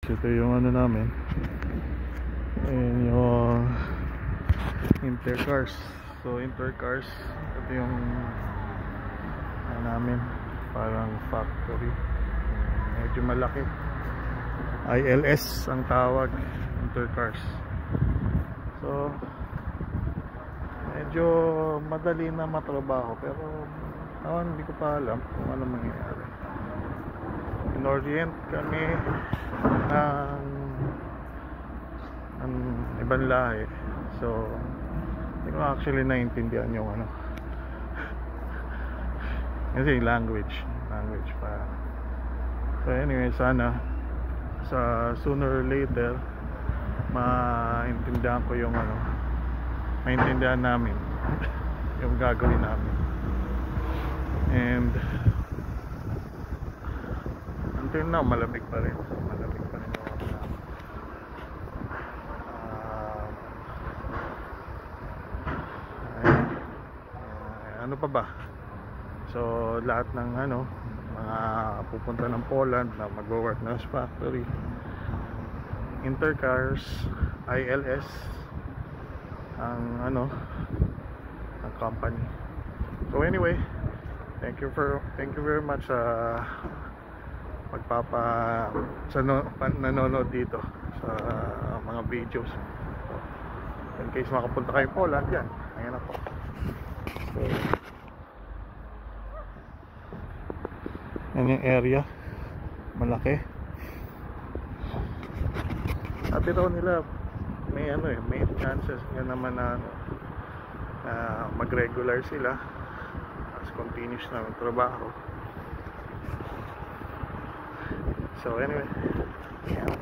ito yung ano namin, and yung Intercars. So Intercars, ito yung ano namin, parang factory, medyo malaki. ILS ang tawag, Intercars. So medyo madali na matrabaho, pero hindi ko pa alam kung ano mangyayari. In-orient kami ng ibang lahi, so hindi ko actually naiintindihan yung ano kasi language pa. So anyway, sana sa sooner or later maintindihan ko yung ano, maintindihan namin yung gagawin namin. And until now, malamig pa rin yung ano pa ba. So lahat ng ano, mga pupunta ng Poland na magwo-work na sa factory, Intercars, ILS ang ano, ang company. So anyway, thank you very much nanonood dito sa mga videos. In case makapunta kayo Poland, yan, ayan ako. So yan yung area, malaki. Sabi daw nila may ano may chances nga naman na mag-regular sila as continuous na ang trabaho. So anyway, yeah.